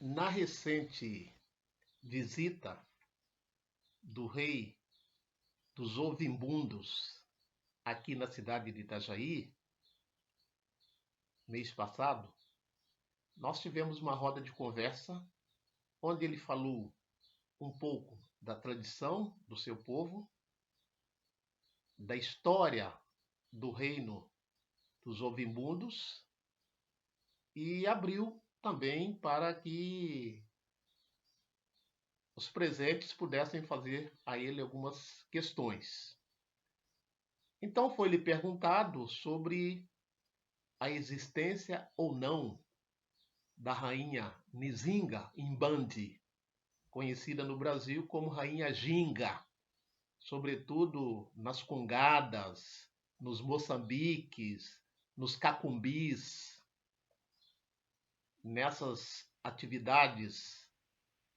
Na recente visita do rei dos Ovimbundos aqui na cidade de Itajaí, mês passado, nós tivemos uma roda de conversa onde ele falou um pouco da tradição do seu povo, da história do reino dos Ovimbundos e abriu também para que os presentes pudessem fazer a ele algumas questões. Então foi-lhe perguntado sobre a existência ou não da rainha Nzinga Mbandi, conhecida no Brasil como Rainha Ginga, sobretudo nas congadas, nos moçambiques, nos cacumbis, nessas atividades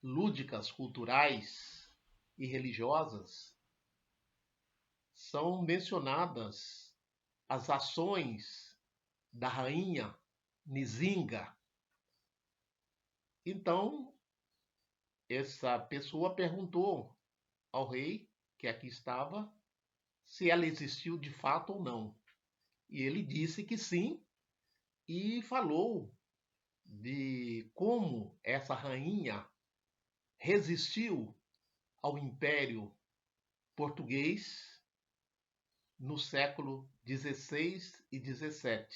lúdicas, culturais e religiosas, são mencionadas as ações da rainha Nzinga. Então, essa pessoa perguntou ao rei, que aqui estava, se ela existiu de fato ou não. E ele disse que sim, e falou de como essa rainha resistiu ao Império Português no século XVI e XVII.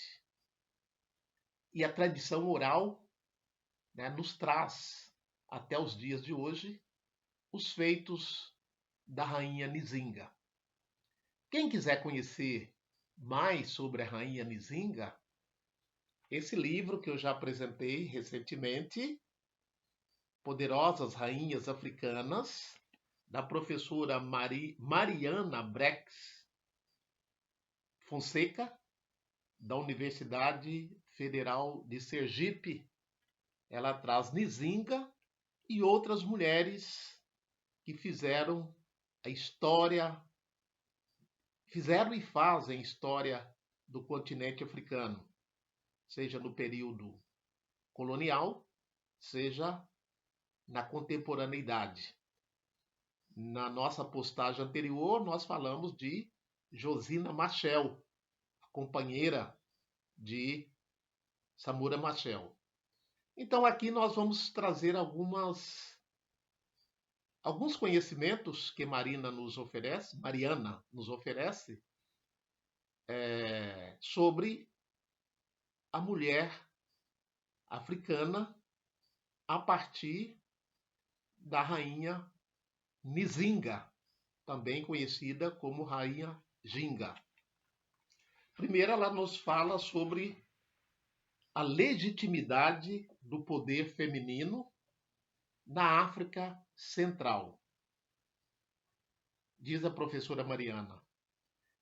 E a tradição oral, né, nos traz, até os dias de hoje, os feitos da rainha Nzinga. Quem quiser conhecer mais sobre a rainha Nzinga, esse livro que eu já apresentei recentemente, Poderosas Rainhas Africanas, da professora Mariana Brex Fonseca, da Universidade Federal de Sergipe. Ela traz Nzinga e outras mulheres que fizeram a história, fizeram e fazem história do continente africano, seja no período colonial, seja na contemporaneidade. Na nossa postagem anterior, nós falamos de Josina Machel, a companheira de Samura Machel. Então aqui nós vamos trazer alguns conhecimentos que Mariana nos oferece sobre a mulher africana a partir da rainha Nzinga, também conhecida como Rainha Ginga. Primeiro, ela nos fala sobre a legitimidade do poder feminino na África Central. Diz a professora Mariana: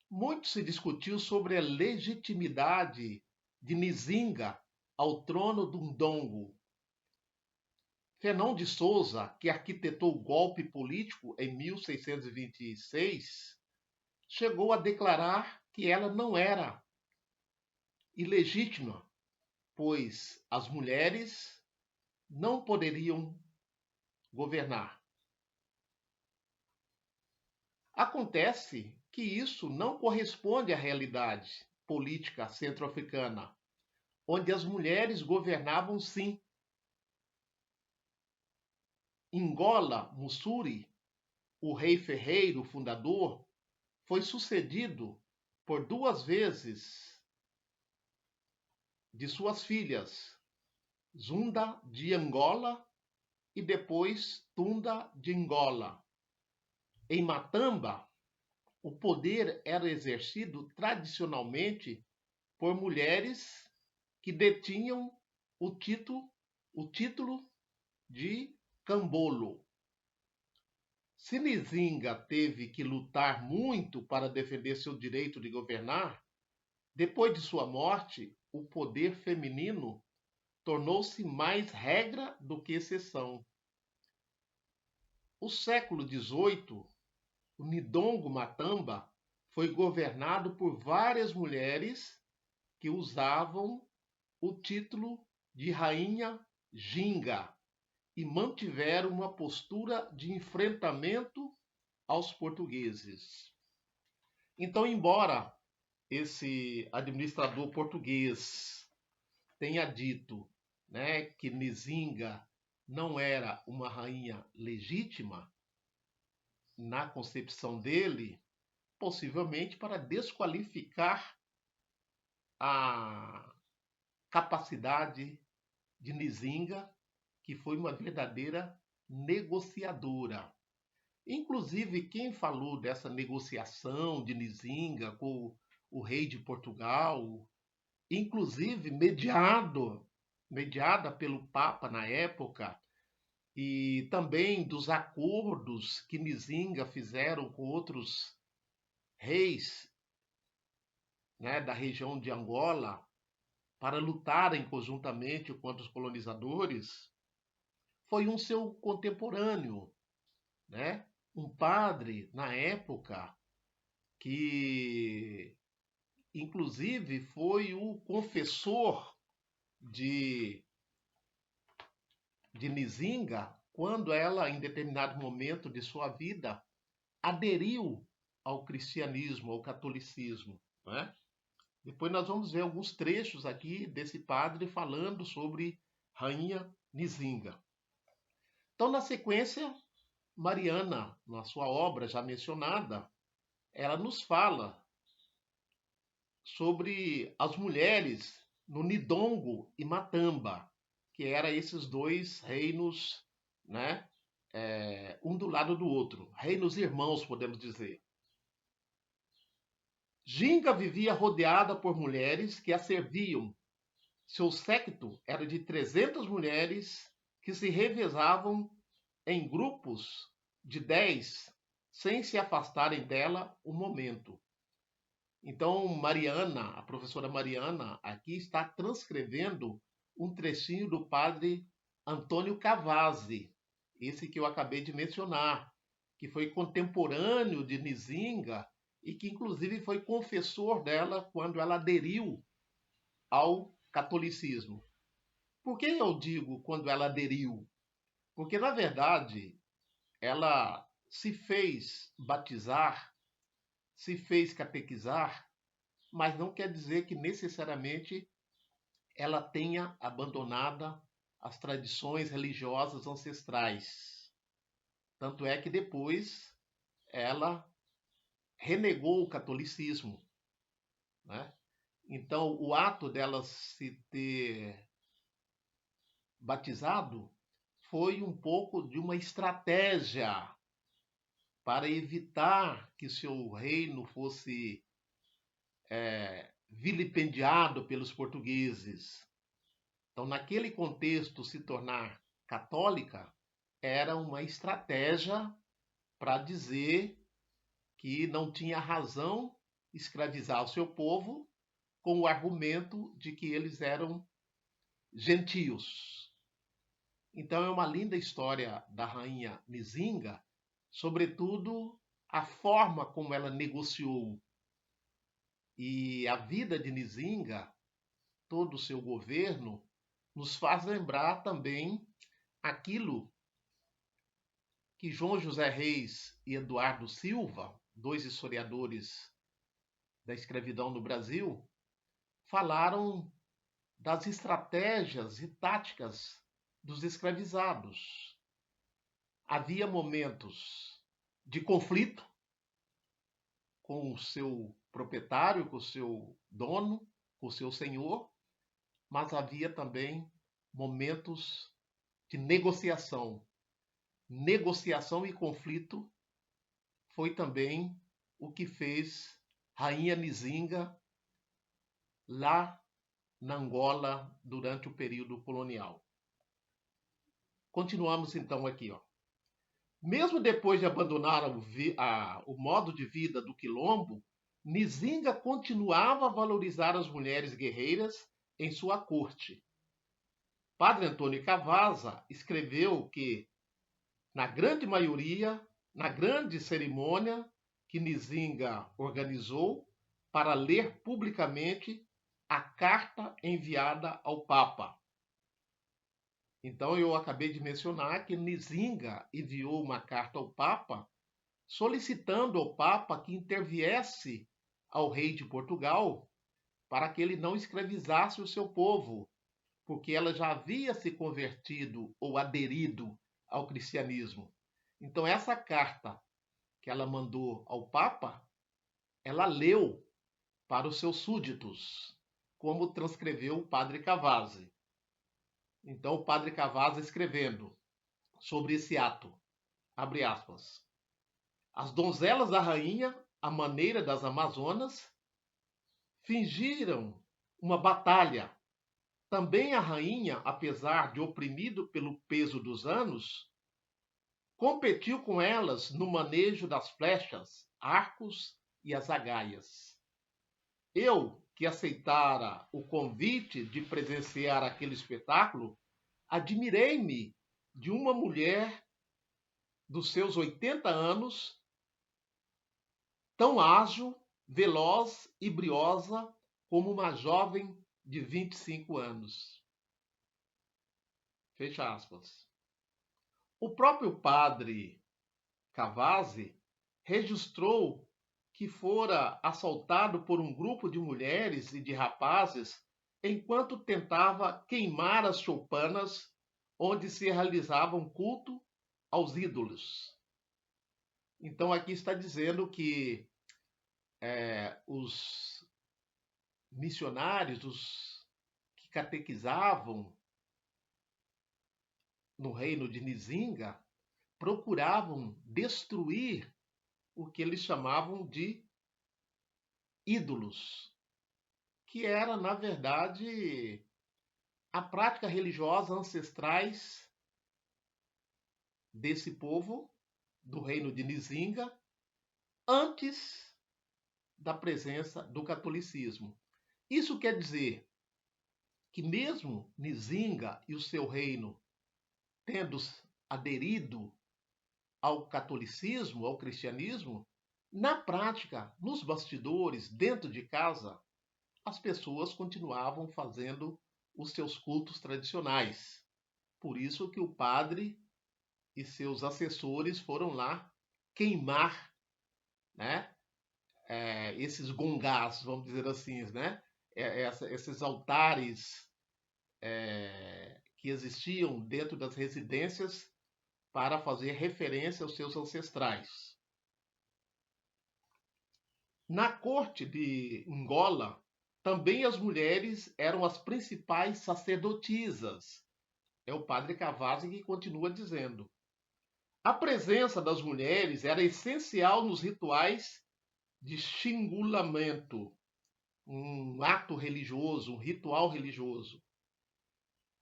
muito se discutiu sobre a legitimidade de Nzinga ao trono do Ndongo. Fernão de Souza, que arquitetou o golpe político em 1626, chegou a declarar que ela não era ilegítima, pois as mulheres não poderiam governar. Acontece que isso não corresponde à realidade política centro-africana, onde as mulheres governavam sim. Ngola Mussuri, o rei ferreiro fundador, foi sucedido por 2 vezes de suas filhas, Zunda de Angola e depois Tunda de Angola. Em Matamba, o poder era exercido tradicionalmente por mulheres que detinham o título de Cambolo. Se Nzinga teve que lutar muito para defender seu direito de governar, depois de sua morte, o poder feminino tornou-se mais regra do que exceção. O século XVIII, o Ndongo Matamba, foi governado por várias mulheres que usavam o título de Rainha Ginga, e mantiveram uma postura de enfrentamento aos portugueses. Então, embora esse administrador português tenha dito, né, que Nzinga não era uma rainha legítima, na concepção dele, possivelmente para desqualificar a capacidade de Nzinga, que foi uma verdadeira negociadora. Inclusive, quem falou dessa negociação de Nzinga com o rei de Portugal, inclusive mediada pelo Papa na época, e também dos acordos que Nzinga fizeram com outros reis, né, da região de Angola para lutarem conjuntamente contra os colonizadores, foi um seu contemporâneo, né? Um padre na época que inclusive foi o confessor de, de Nzinga quando ela, em determinado momento de sua vida, aderiu ao cristianismo, ao catolicismo, né? Depois nós vamos ver alguns trechos aqui desse padre falando sobre Rainha Nzinga. Então, na sequência, Mariana, na sua obra já mencionada, ela nos fala sobre as mulheres no Nidongo e Matamba, que eram esses dois reinos, né, um do lado do outro, reinos irmãos, podemos dizer. Ginga vivia rodeada por mulheres que a serviam. Seu séquito era de 300 mulheres que se revezavam em grupos de 10, sem se afastarem dela um momento. Então, Mariana, a professora Mariana, aqui está transcrevendo um trechinho do padre Antônio Cavazzi, esse que eu acabei de mencionar, que foi contemporâneo de Nzinga e que, inclusive, foi confessor dela quando ela aderiu ao catolicismo. Por que eu digo quando ela aderiu? Porque, na verdade, ela se fez batizar, se fez catequizar, mas não quer dizer que necessariamente ela tenha abandonado as tradições religiosas ancestrais. Tanto é que depois ela renegou o catolicismo, né? Então, o ato dela se ter batizado foi um pouco de uma estratégia para evitar que seu reino fosse vilipendiado pelos portugueses. Então, naquele contexto, se tornar católica era uma estratégia para dizer que não tinha razão escravizar o seu povo com o argumento de que eles eram gentios. Então é uma linda história da rainha Nzinga, sobretudo a forma como ela negociou. E a vida de Nzinga, todo o seu governo, nos faz lembrar também aquilo que João José Reis e Eduardo Silva, dois historiadores da escravidão no Brasil, falaram das estratégias e táticas dos escravizados. Havia momentos de conflito com o seu proprietário, com o seu dono, com o seu senhor, mas havia também momentos de negociação. Negociação e conflito foi também o que fez Rainha Nzinga lá na Angola durante o período colonial. Continuamos então aqui, ó. Mesmo depois de abandonar o modo de vida do quilombo, Nzinga continuava a valorizar as mulheres guerreiras em sua corte. Padre Antônio Cavazza escreveu que, na grande maioria, na grande cerimônia que Nzinga organizou para ler publicamente a carta enviada ao Papa. Então eu acabei de mencionar que Nzinga enviou uma carta ao Papa solicitando ao Papa que interviesse ao rei de Portugal para que ele não escravizasse o seu povo, porque ela já havia se convertido ou aderido ao cristianismo. Então essa carta que ela mandou ao Papa, ela leu para os seus súditos, como transcreveu o padre Cavazzi. Então o padre Cavazzi escrevendo sobre esse ato, abre aspas, as donzelas da rainha, à maneira das Amazonas, fingiram uma batalha. Também a rainha, apesar de oprimido pelo peso dos anos, competiu com elas no manejo das flechas, arcos e azagaias. Eu, que aceitara o convite de presenciar aquele espetáculo, admirei-me de uma mulher dos seus 80 anos, tão ágil, veloz e briosa como uma jovem de 25 anos. Fecha aspas. O próprio padre Cavazzi registrou que fora assaltado por um grupo de mulheres e de rapazes enquanto tentava queimar as choupanas onde se realizava um culto aos ídolos. Então aqui está dizendo que os missionários, os que catequizavam no reino de Nzinga, procuravam destruir o que eles chamavam de ídolos, que era, na verdade, a prática religiosa ancestrais desse povo do reino de Nzinga antes da presença do catolicismo. Isso quer dizer que mesmo Nzinga e o seu reino tendo aderido ao catolicismo, ao cristianismo, na prática, nos bastidores, dentro de casa, as pessoas continuavam fazendo os seus cultos tradicionais. Por isso que o padre e seus assessores foram lá queimar, né, esses gongás, vamos dizer assim, né, esses altares que existiam dentro das residências para fazer referência aos seus ancestrais. Na corte de Angola, também as mulheres eram as principais sacerdotisas. É o padre Cavazzi que continua dizendo. A presença das mulheres era essencial nos rituais de xingulamento, um ato religioso, um ritual religioso.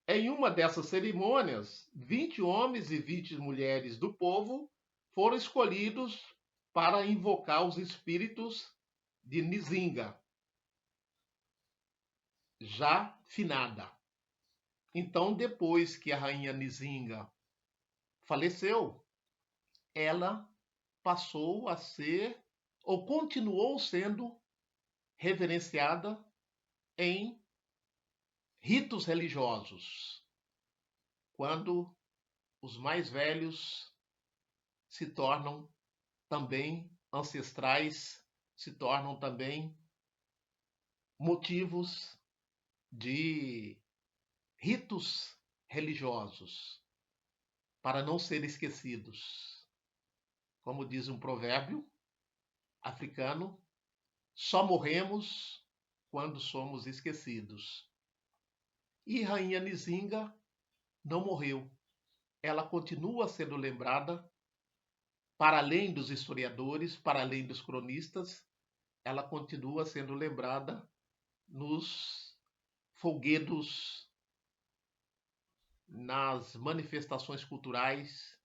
Em uma dessas cerimônias, 20 homens e 20 mulheres do povo foram escolhidos para invocar os espíritos de Nzinga, já finada. Então, depois que a rainha Nzinga faleceu, ela passou a ser, ou continuou sendo, reverenciada em ritos religiosos, quando os mais velhos se tornam também ancestrais, se tornam também motivos de ritos religiosos, para não serem esquecidos. Como diz um provérbio africano, só morremos quando somos esquecidos. E Rainha Nzinga não morreu. Ela continua sendo lembrada, para além dos historiadores, para além dos cronistas, ela continua sendo lembrada nos folguedos, nas manifestações culturais,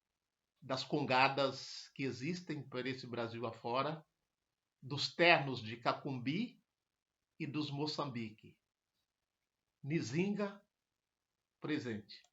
das congadas que existem por esse Brasil afora, dos ternos de Cacumbi e dos Moçambique. Nzinga, presente.